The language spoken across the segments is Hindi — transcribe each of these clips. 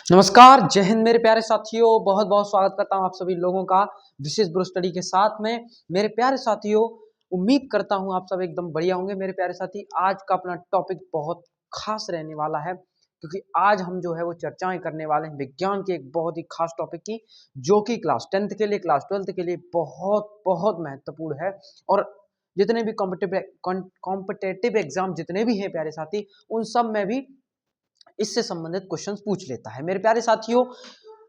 नमस्कार, जय हिंद मेरे प्यारे साथियों। बहुत बहुत स्वागत करता हूं आप सभी लोगों का विशेष ब्रो स्टडी के साथ में। मेरे प्यारे साथियों, उम्मीद करता हूं आप सब एकदम बढ़िया होंगे। मेरे प्यारे साथी, आज का अपना टॉपिक बहुत खास रहने वाला है, क्योंकि आज हम जो है वो चर्चाएं करने वाले हैं विज्ञान के एक बहुत ही खास टॉपिक की, जो कि क्लास 10th के लिए, क्लास 12th के लिए बहुत बहुत महत्वपूर्ण है। और जितने भी कॉम्पिटेटिव एग्जाम जितने भी हैं प्यारे साथी, उन सब में भी इससे संबंधित क्वेश्चंस पूछ लेता है। मेरे प्यारे साथियों,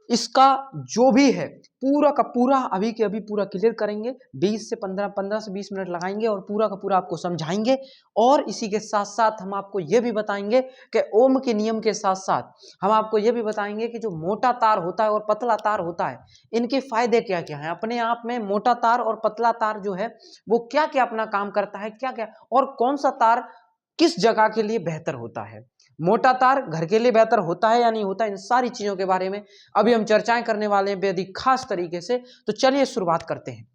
इसका जो भी है पूरा का पूरा अभी के अभी पूरा क्लियर करेंगे। 15 से 20 मिनट लगाएंगे और पूरा का पूरा आपको समझाएंगे। और इसी के साथ साथ हम आपको यह भी बताएंगे कि ओम के नियम के साथ साथ हम आपको यह भी बताएंगे कि जो मोटा तार होता है और पतला तार होता है, इनके फायदे क्या क्या हैं। अपने आप में मोटा तार और पतला तार जो है वो क्या क्या अपना काम करता है, क्या क्या, और कौन सा तार किस जगह के लिए बेहतर होता है। मोटा तार घर के लिए बेहतर होता है या नहीं होता, इन सारी चीजों के बारे में अभी हम चर्चाएं करने वाले हैं बेहद ही खास तरीके से। तो चलिए शुरुआत करते हैं।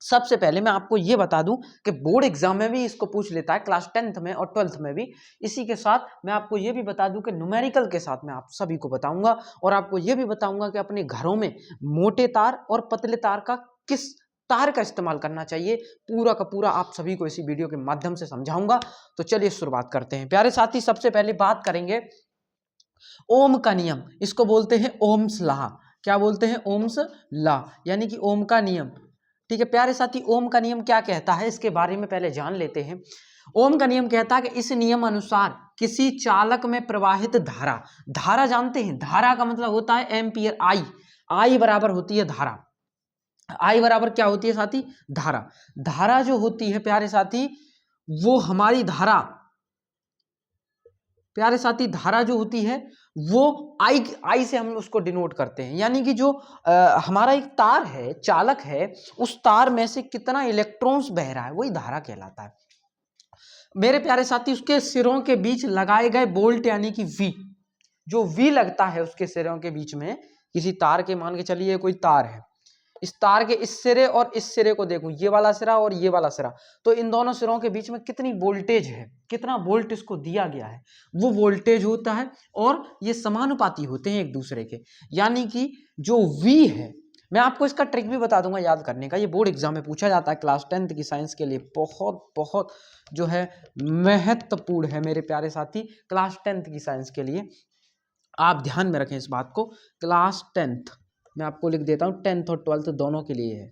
सबसे पहले मैं आपको यह बता दूं कि बोर्ड एग्जाम में भी इसको पूछ लेता है, क्लास 10th में और 12th में भी। इसी के साथ मैं आपको यह भी बता दूं कि न्यूमेरिकल के साथ मैं आप सभी को बताऊंगा, और आपको यह भी बताऊंगा कि अपने घरों में मोटे तार और पतले तार का किस तार का इस्तेमाल करना चाहिए। पूरा का पूरा आप सभी को इसी वीडियो के माध्यम से समझाऊंगा। तो चलिए शुरुआत करते हैं प्यारे साथी। सबसे पहले बात करेंगे ओम का नियम। इसको बोलते हैं ओम्स लॉ। क्या बोलते हैं? ओम्स लॉ, यानी कि ओम का नियम। ठीक है प्यारे साथी, ओम का नियम क्या कहता है इसके बारे में पहले जान लेते हैं। ओम का नियम कहता है कि इस नियम अनुसार किसी चालक में प्रवाहित धारा, धारा जानते हैं, धारा का मतलब होता है एम्पियर। आई, आई बराबर होती है धारा। आई बराबर क्या होती है साथी? धारा। धारा जो होती है प्यारे साथी, वो हमारी धारा, प्यारे साथी धारा जो होती है वो आई, आई से हम उसको डिनोट करते हैं। यानी कि जो हमारा एक तार है, चालक है, उस तार में से कितना इलेक्ट्रॉन्स बह रहा है वही धारा कहलाता है। मेरे प्यारे साथी, उसके सिरों के बीच लगाए गए बोल्ट यानी कि वी, जो वी लगता है उसके सिरों के बीच में, किसी तार के, मान के चलिए कोई तार है, इस तार के इस सिरे और इस सिरे को देखूं, ये वाला सिरा और ये वाला सिरा, तो इन दोनों सिरों के बीच में कितनी वोल्टेज है, कितना वोल्ट इसको दिया गया है, वो वोल्टेज होता है। और ये समानुपाती होते हैं एक दूसरे के। यानी कि जो V है, मैं आपको इसका ट्रिक भी बता दूंगा याद करने का। ये बोर्ड एग्जाम में पूछा जाता है, क्लास 10th की साइंस के लिए बहुत बहुत जो है महत्वपूर्ण है मेरे प्यारे साथी, क्लास 10th की साइंस के लिए। आप ध्यान में रखें इस बात को। क्लास 10th मैं आपको लिख देता हूँ, 10th और 12th दोनों के लिए है।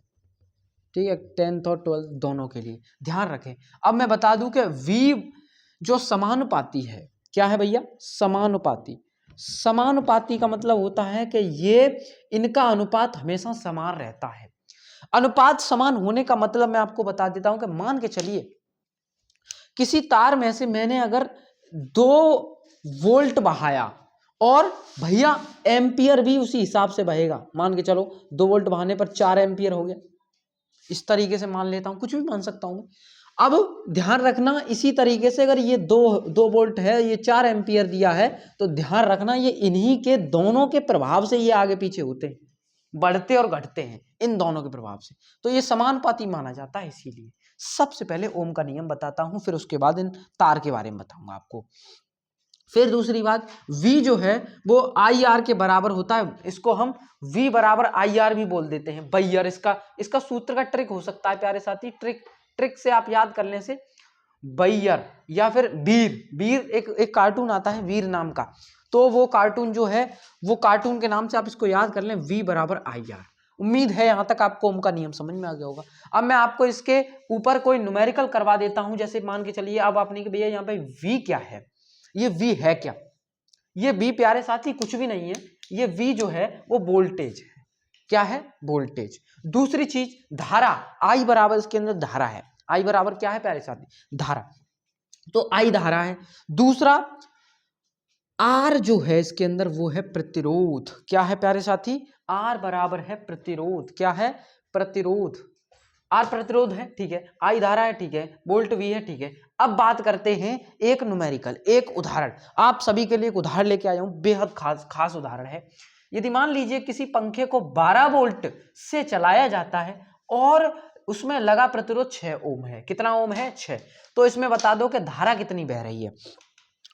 ठीक है, 10th और 12th दोनों के लिए ध्यान रखें। अब मैं बता दूं कि V जो समानुपाती है, क्या है भैया? समानुपाती। समानुपाती का मतलब होता है कि ये, इनका अनुपात हमेशा समान रहता है। अनुपात समान होने का मतलब मैं आपको बता देता हूं कि मान के चलिए किसी तार में से मैंने अगर 2 वोल्ट बहाया, और भैया एम्पियर भी उसी हिसाब से बहेगा। मान के चलो 2 वोल्ट बहाने पर 4 एम्पियर हो गया, इस तरीके से मान लेता हूं, कुछ भी मान सकता हूं। अब ध्यान रखना, इसी तरीके से अगर ये 2 वोल्ट है, ये 4 एम्पियर दिया है, तो ध्यान रखना ये इन्हीं के दोनों के प्रभाव से ये आगे पीछे होते हैं, बढ़ते और घटते हैं इन दोनों के प्रभाव से, तो ये समानुपाती माना जाता है। इसीलिए सबसे पहले ओम का नियम बताता हूं, फिर उसके बाद इन तार के बारे में बताऊंगा आपको। फिर दूसरी बात, V जो है वो IR के बराबर होता है। इसको हम V बराबर IR भी बोल देते हैं, बैयर। इसका सूत्र का ट्रिक हो सकता है प्यारे साथी, ट्रिक से आप याद करने से, बैयर या फिर वीर एक कार्टून आता है वीर नाम का, तो वो कार्टून जो है, वो कार्टून के नाम से आप इसको याद कर लें, V बराबर IR। उम्मीद है यहां तक आपको ओम का नियम समझ में आ गया होगा। अब मैं आपको इसके ऊपर कोई न्यूमेरिकल करवा देता हूं। जैसे मान के चलिए, अब आपने कि भैया यहाँ पे V क्या है, ये V है क्या? ये V प्यारे साथी कुछ भी नहीं है, ये V जो है वो वोल्टेज है। क्या है? वोल्टेज। दूसरी चीज धारा, I बराबर इसके अंदर धारा है। I बराबर क्या है प्यारे साथी? धारा। तो I धारा है। दूसरा R जो है इसके अंदर वो है प्रतिरोध। क्या है प्यारे साथी? R बराबर है प्रतिरोध। क्या है? प्रतिरोध। R प्रतिरोध है, ठीक है, I धारा है, ठीक है, वोल्ट V है, ठीक है। अब बात करते हैं एक न्यूमेरिकल, एक उदाहरण। आप सभी के लिए एक उदाहरण लेके आया हूं, बेहद खास उदाहरण है। यदि मान लीजिए किसी पंखे को 12 वोल्ट से चलाया जाता है और उसमें लगा प्रतिरोध 6 ओम है। कितना ओम है? 6। तो इसमें बता दो कि धारा कितनी बह रही है।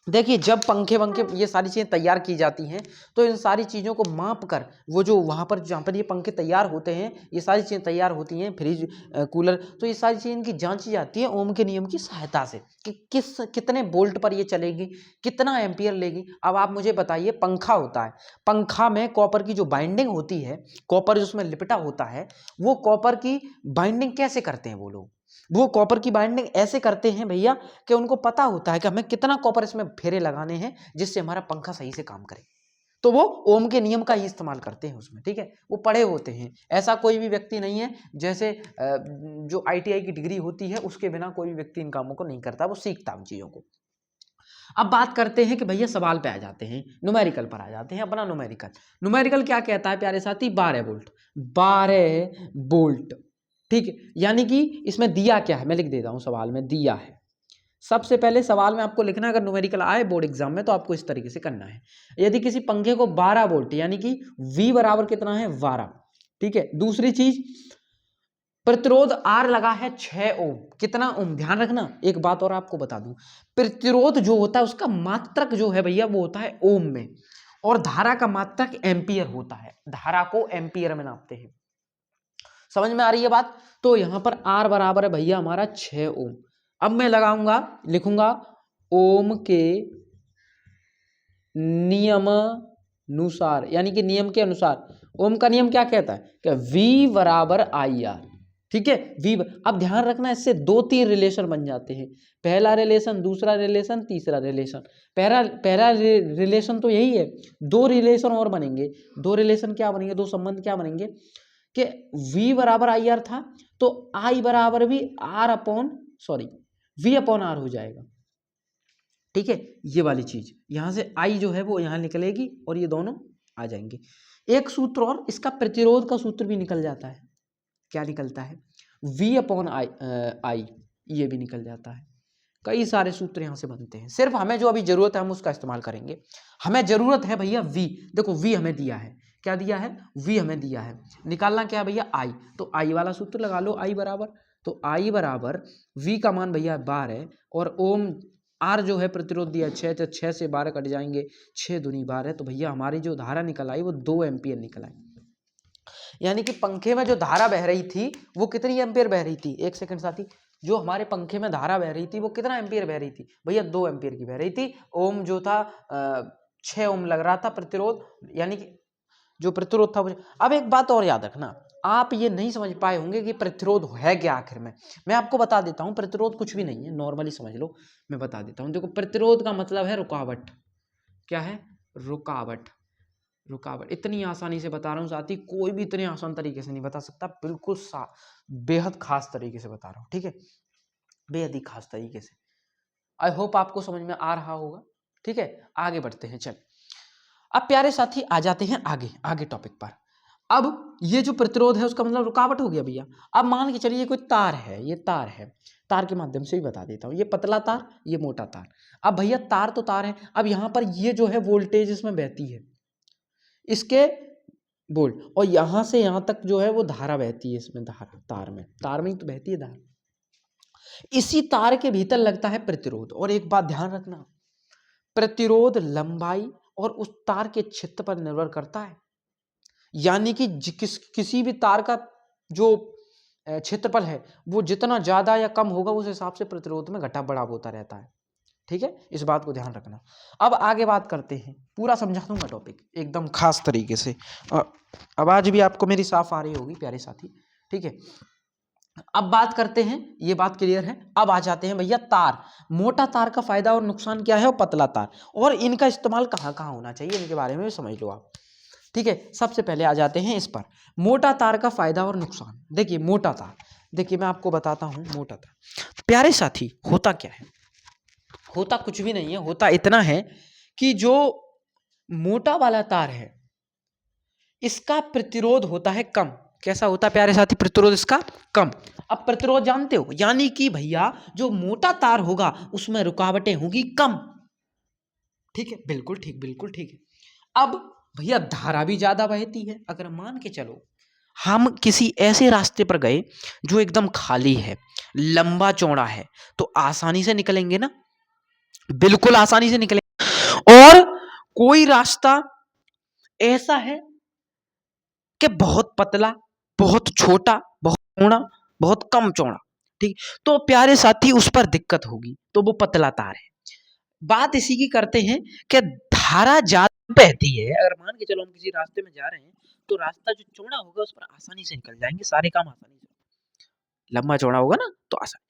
देखिए जब पंखे वंखे ये सारी चीज़ें तैयार की जाती हैं तो इन सारी चीज़ों को माप कर वो जो वहाँ पर जहाँ पर ये पंखे तैयार होते हैं, ये सारी चीज़ें तैयार होती हैं, फ्रिज कूलर, तो ये सारी चीज़ें इनकी जांची जाती है ओम के नियम की सहायता से कि कितने वोल्ट पर ये चलेगी, कितना एम्पियर लेगी। अब आप मुझे बताइए, पंखा होता है, पंखा में कॉपर की जो बाइंडिंग होती है, कॉपर जो उसमें लिपटा होता है, वो कॉपर की बाइंडिंग कैसे करते हैं वो लोग? वो कॉपर की बाइंडिंग ऐसे करते हैं भैया कि उनको पता होता है कि हमें कितना कॉपर इसमें फेरे लगाने हैं जिससे हमारा पंखा सही से काम करे, तो वो ओम के नियम का ही इस्तेमाल करते हैं उसमें, ठीक है। वो पढ़े होते हैं, ऐसा कोई भी व्यक्ति नहीं है जैसे जो ITI की डिग्री होती है उसके बिना कोई भी व्यक्ति इन कामों को नहीं करता, वो सीखता उन चीज़ों को। अब बात करते हैं कि भैया सवाल पे आ जाते हैं, न्यूमेरिकल पर आ जाते हैं। अपना न्यूमेरिकल क्या कहता है प्यारे साथी? 12 वोल्ट, 12 वोल्ट, ठीक है। यानी कि इसमें दिया क्या है, मैं लिख देता हूं सवाल में, दिया है। सबसे पहले सवाल में आपको लिखना है, अगर न्यूमेरिकल आए बोर्ड एग्जाम में तो आपको इस तरीके से करना है। यदि किसी पंखे को 12 वोल्ट यानी कि V बराबर कितना है 12, ठीक है। दूसरी चीज, प्रतिरोध R लगा है 6 ओम। कितना ओम? ध्यान रखना, एक बात और आपको बता दूं, प्रतिरोध जो होता है उसका मात्रक जो है भैया वो होता है ओम में, और धारा का मात्रक एम्पियर होता है। धारा को एम्पियर में नापते हैं। समझ में आ रही है बात? तो यहां पर R बराबर है भैया हमारा 6 ओम। अब मैं लगाऊंगा, लिखूंगा ओम के नियमानुसार, यानी कि नियम के अनुसार। ओम का नियम क्या कहता है कि V बराबर IR, ठीक है। V, अब ध्यान रखना इससे 2-3 रिलेशन बन जाते हैं। पहला रिलेशन, दूसरा रिलेशन, तीसरा रिलेशन। पहला रिलेशन तो यही है, 2 रिलेशन और बनेंगे। 2 रिलेशन क्या बनेंगे, 2 संबंध क्या बनेंगे कि V बराबर IR था तो I बराबर भी V अपॉन R हो जाएगा, ठीक है। ये वाली चीज यहां से I जो है वो यहां निकलेगी और ये दोनों आ जाएंगे। एक सूत्र और, इसका प्रतिरोध का सूत्र भी निकल जाता है। क्या निकलता है? V अपॉन I, ये भी निकल जाता है। कई सारे सूत्र यहां से बनते हैं। सिर्फ हमें जो अभी जरूरत है हम उसका इस्तेमाल करेंगे। हमें जरूरत है भैया V, देखो V हमें दिया है, क्या दिया है? V हमें दिया है। निकालना क्या है भैया? I, तो I वाला सूत्र लगा लो, I बराबर, तो I बराबर V का मान भैया 12 और ओम R जो है प्रतिरोध दिया 6, तो 6 से 12 कट जाएंगे, 6 दूनी 12, तो भैया हमारी जो धारा निकल आई वो 2 एम्पियर निकल आई। यानी कि पंखे में जो धारा बह रही थी वो कितनी एम्पियर बह रही थी? एक सेकंड साथी, जो हमारे पंखे में धारा बह रही थी वो कितना एम्पियर बह रही थी भैया? 2 एम्पियर की बह रही थी। ओम जो था 6 ओम लग रहा था प्रतिरोध, यानी कि जो प्रतिरोध था। अब एक बात और याद रखना, आप ये नहीं समझ पाए होंगे कि प्रतिरोध है क्या आखिर में। मैं आपको बता देता हूं, प्रतिरोध कुछ भी नहीं है, नॉर्मली समझ लो। मैं बता देता हूं, देखो प्रतिरोध का मतलब है रुकावट। क्या है? रुकावट। रुकावट इतनी आसानी से बता रहा हूँ साथी, कोई भी इतने आसान तरीके से नहीं बता सकता। बिल्कुल बेहद खास तरीके से बता रहा हूँ, ठीक है, बेहद ही खास तरीके से। आई होप आपको समझ में आ रहा होगा, ठीक है। आगे बढ़ते हैं, चल। अब प्यारे साथी आ जाते हैं आगे टॉपिक पर। अब ये जो प्रतिरोध है उसका मतलब रुकावट हो गया भैया। अब मान के चलिए कोई तार है, ये तार है, तार के माध्यम से ही बता देता हूँ, ये पतला तार, ये मोटा तार। अब भैया तार तो तार है, अब यहाँ पर ये जो है वोल्टेज इसमें बहती है, इसके वोल्ट, और यहां से यहां तक जो है वो धारा बहती है इसमें, तार में ही तो बहती है धारा। इसी तार के भीतर लगता है प्रतिरोध। और एक बात ध्यान रखना, प्रतिरोध लंबाई और उस तार के क्षेत्र पर निर्भर करता है। यानी कि किसी भी तार का जो क्षेत्रफल है वो जितना ज्यादा या कम होगा उस हिसाब से प्रतिरोध में घटा बढ़ाव होता रहता है, ठीक है। इस बात को ध्यान रखना। अब आगे बात करते हैं, पूरा समझा दूंगा टॉपिक एकदम खास तरीके से। आवाज भी आपको मेरी साफ आ रही होगी प्यारे साथी, ठीक है। अब बात करते हैं, ये बात क्लियर है। अब आ जाते हैं भैया तार। मोटा तार का फायदा और नुकसान क्या है, और पतला तार, और इनका इस्तेमाल कहाँ कहाँ होना चाहिए, इनके बारे में भी समझ लो आप, ठीक है। सबसे पहले आ जाते हैं इस पर, मोटा तार का फायदा और नुकसान। देखिए मोटा तार, देखिए मैं आपको बताता हूं मोटा तार। प्यारे साथी होता क्या है? होता कुछ भी नहीं है, होता इतना है कि जो मोटा वाला तार है इसका प्रतिरोध होता है कम। कैसा होता है प्यारे साथी? प्रतिरोध इसका कम। अब प्रतिरोध जानते हो, यानी कि भैया जो मोटा तार होगा उसमें रुकावटें होगी कम, ठीक है, बिल्कुल ठीक, बिल्कुल ठीक है। अब भैया धारा भी ज्यादा बहती है। अगर मान के चलो हम किसी ऐसे रास्ते पर गए जो एकदम खाली है, लंबा चौड़ा है, तो आसानी से निकलेंगे ना, बिल्कुल आसानी से निकलेंगे। कोई रास्ता ऐसा है कि बहुत पतला, बहुत छोटा, बहुत चौड़ा, बहुत कम चौड़ा, ठीक। तो प्यारे साथी उस पर दिक्कत होगी, तो वो पतला तार है। बात इसी की करते हैं कि धारा ज्यादा बहती है। अगर मान के चलो हम किसी रास्ते में जा रहे हैं, तो रास्ता जो चौड़ा होगा उस पर आसानी से निकल जाएंगे, सारे काम आसानी से। लंबा चौड़ा होगा ना तो आसान।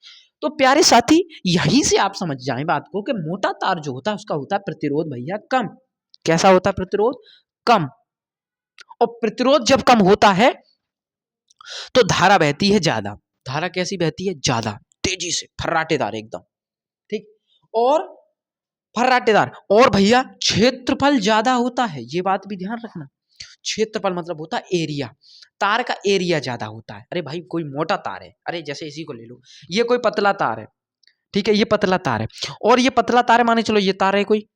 तो प्यारे साथी यहीं से आप समझ जाएं बात को कि मोटा तार जो होता है उसका होता है प्रतिरोध भैया कम। कैसा होता है प्रतिरोध? कम। और प्रतिरोध जब कम होता है तो धारा बहती है ज्यादा। धारा कैसी बहती है? ज्यादा तेजी से, फर्राटेदार एकदम, ठीक। और फर्राटेदार, और भैया क्षेत्रफल ज्यादा होता है, ये बात भी ध्यान रखना। क्षेत्रफल मतलब होता है एरिया, तार का एरिया ज्यादा होता है। अरे भाई कोई मोटा तार है, अरे जैसे इसी को ले लो, ये कोई पतला तार है, ठीक है, ये पतला तार है, और ये पतला तार है, माने चलो ये तार है कोई,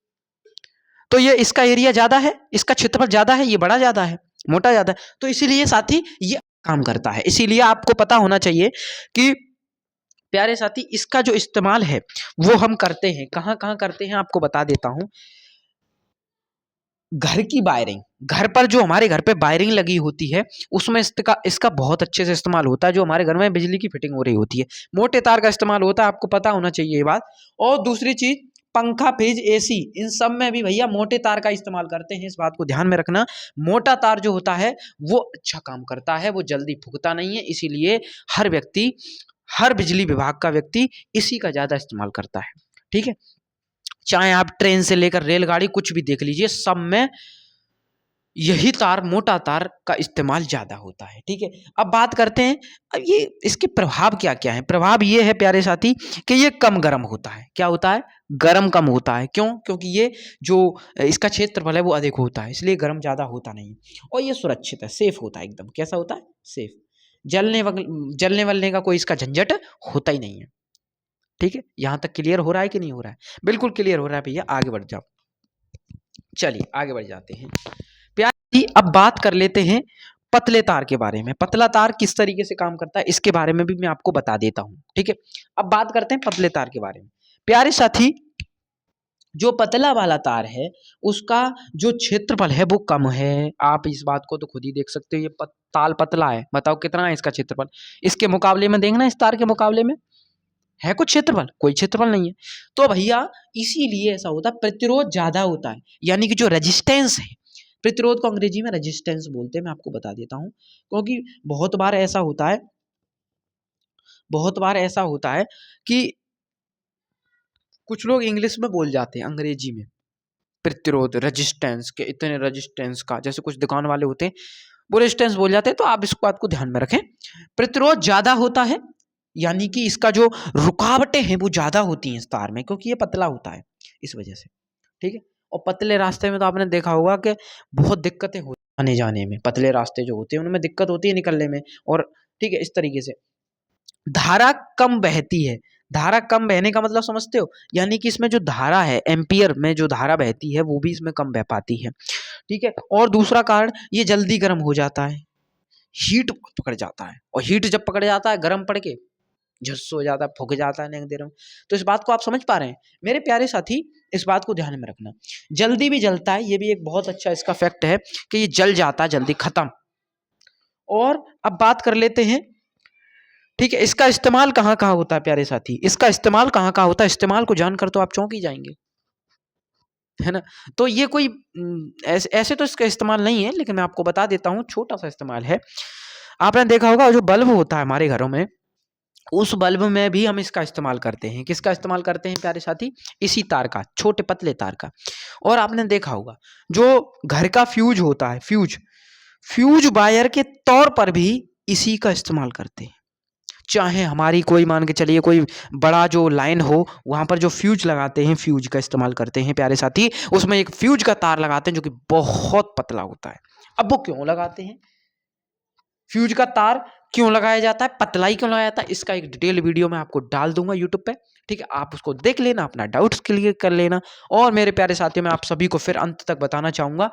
तो ये इसका एरिया ज्यादा है, इसका क्षेत्रफल ज्यादा है, ये बड़ा ज्यादा है, मोटा ज्यादा है। तो इसीलिए साथी ये काम करता है। इसीलिए आपको पता होना चाहिए कि प्यारे साथी इसका जो इस्तेमाल है वो हम करते हैं कहां कहां करते हैं, आपको बता देता हूं। घर की वायरिंग, घर पर जो हमारे घर पे वायरिंग लगी होती है उसमें इसका बहुत अच्छे से इस्तेमाल होता है। जो हमारे घर में बिजली की फिटिंग हो रही होती है, मोटे तार का इस्तेमाल होता है, आपको पता होना चाहिए ये बात। और दूसरी चीज, पंखा, फ्रिज, एसी, इन सब में भी भैया मोटे तार का इस्तेमाल करते हैं, इस बात को ध्यान में रखना। मोटा तार जो होता है वो अच्छा काम करता है, वो जल्दी फूकता नहीं है, इसीलिए हर व्यक्ति, हर बिजली विभाग का व्यक्ति इसी का ज्यादा इस्तेमाल करता है, ठीक है। चाहे आप ट्रेन से लेकर रेलगाड़ी कुछ भी देख लीजिए, सब में यही तार, मोटा तार का इस्तेमाल ज्यादा होता है, ठीक है। अब बात करते हैं, अब ये इसके प्रभाव क्या क्या है। प्रभाव ये है प्यारे साथी कि ये कम गर्म होता है। क्या होता है? गर्म कम होता है। क्यों? क्योंकि ये जो इसका क्षेत्रफल है वो अधिक होता है, इसलिए गर्म ज्यादा होता नहीं है। और ये सुरक्षित है, सेफ होता है एकदम। कैसा होता है? सेफ। जलने वलने का कोई इसका झंझट होता ही नहीं है, ठीक है। यहां तक क्लियर हो रहा है कि नहीं हो रहा है? बिल्कुल क्लियर हो रहा है भैया, आगे बढ़ जाओ। चलिए आगे बढ़ जाते हैं। प्यारे जी अब बात कर लेते हैं पतले तार के बारे में। पतला तार किस तरीके से काम करता है इसके बारे में भी मैं आपको बता देता हूं, ठीक है। अब बात करते हैं पतले तार के बारे में। प्यारे साथी जो पतला वाला तार है उसका जो क्षेत्रफल है वो कम है। आप इस बात को तो खुद ही देख सकते हो, ये तार पतला है, बताओ कितना है इसका क्षेत्रफल। इसके मुकाबले में देखना, इस तार के मुकाबले में है कुछ क्षेत्रफल? कोई क्षेत्रफल नहीं है। तो भैया इसीलिए ऐसा होता है, प्रतिरोध ज्यादा होता है, यानी कि जो रेजिस्टेंस है, प्रतिरोध को अंग्रेजी में रेजिस्टेंस बोलते हैं, मैं आपको बता देता हूं। क्योंकि बहुत बार ऐसा होता है, बहुत बार ऐसा होता है कि कुछ लोग इंग्लिश में बोल जाते हैं, अंग्रेजी में प्रतिरोध, रेजिस्टेंस के, इतने रेजिस्टेंस का, जैसे कुछ दुकान वाले होते हैं वो रेजिस्टेंस बोल जाते हैं। तो आप इस बात को ध्यान में रखें, प्रतिरोध ज्यादा होता है, यानी कि इसका जो रुकावटें हैं वो ज्यादा होती हैं इस तार में, क्योंकि ये पतला होता है इस वजह से, ठीक है। और पतले रास्ते में तो आपने देखा होगा कि बहुत दिक्कतें होती हैं आने जाने में। पतले रास्ते जो होते हैं उनमें दिक्कत होती है निकलने में, और ठीक है, इस तरीके से धारा कम बहती है। धारा कम बहने का मतलब समझते हो? यानी कि इसमें जो धारा है, एम्पियर में जो धारा बहती है वो भी इसमें कम बह पाती है, ठीक है। और दूसरा कारण, ये जल्दी गर्म हो जाता है, हीट पकड़ जाता है, और हीट जब पकड़ जाता है गर्म पड़ के झुस हो जाता है, फूक जाता है नहीं देर में। तो इस बात को आप समझ पा रहे हैं मेरे प्यारे साथी? इस बात को ध्यान में रखना। जल्दी भी जलता है, ये भी एक बहुत अच्छा इसका फैक्ट है कि ये जल जाता है जल्दी, खत्म। और अब बात कर लेते हैं, ठीक है, इसका इस्तेमाल कहाँ कहाँ होता है प्यारे साथी? इसका इस्तेमाल कहाँ कहाँ होता है, इस्तेमाल को जानकर तो आप चौंक ही जाएंगे, है ना। तो ये कोई ऐसे तो इसका इस्तेमाल नहीं है, लेकिन मैं आपको बता देता हूँ, छोटा सा इस्तेमाल है। आपने देखा होगा जो बल्ब होता है हमारे घरों में, उस बल्ब में भी हम इसका इस्तेमाल करते हैं। किसका इस्तेमाल करते हैं प्यारे साथी? इसी तार का, छोटे पतले तार का। और आपने देखा होगा जो घर का फ्यूज होता है, फ्यूज, फ्यूज वायर के तौर पर भी इसी का इस्तेमाल करते हैं। चाहे हमारी कोई, मान के चलिए कोई बड़ा जो लाइन हो, वहां पर जो फ्यूज लगाते हैं, फ्यूज का इस्तेमाल करते हैं प्यारे साथी। उसमें एक फ्यूज का तार लगाते हैं जो कि बहुत पतला होता है। अब वो क्यों लगाते हैं? फ्यूज का तार क्यों लगाया जाता है, पतला ही क्यों लगाया जाता है, इसका एक डिटेल वीडियो मैं आपको डाल दूंगा यूट्यूब पे, ठीक है। आप उसको देख लेना, अपना डाउट्स क्लियर कर लेना। और मेरे प्यारे साथियों, मैं आप सभी को फिर अंत तक बताना चाहूंगा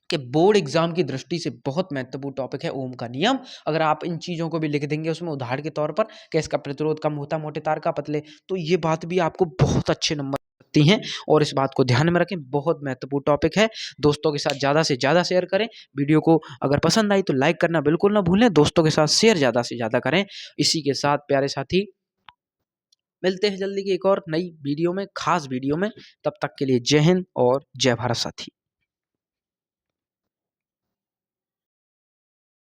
कि बोर्ड एग्जाम की दृष्टि से बहुत महत्वपूर्ण टॉपिक है ओम का नियम। अगर आप इन चीजों को भी लिख देंगे उसमें उदाहरण के तौर पर कि इसका प्रतिरोध कम होता है मोटे तार का, पतले, तो ये बात भी आपको बहुत अच्छे नंबर सकती हैं। और इस बात को ध्यान में रखें, बहुत महत्वपूर्ण टॉपिक है। दोस्तों के साथ ज़्यादा से ज़्यादा शेयर करें। वीडियो को अगर पसंद आई तो लाइक करना बिल्कुल ना भूलें। दोस्तों के साथ शेयर ज़्यादा से ज़्यादा करें। इसी के साथ प्यारे साथी मिलते हैं जल्दी की एक और नई वीडियो में, खास वीडियो में। तब तक के लिए जय हिंद और जय भारत साथी।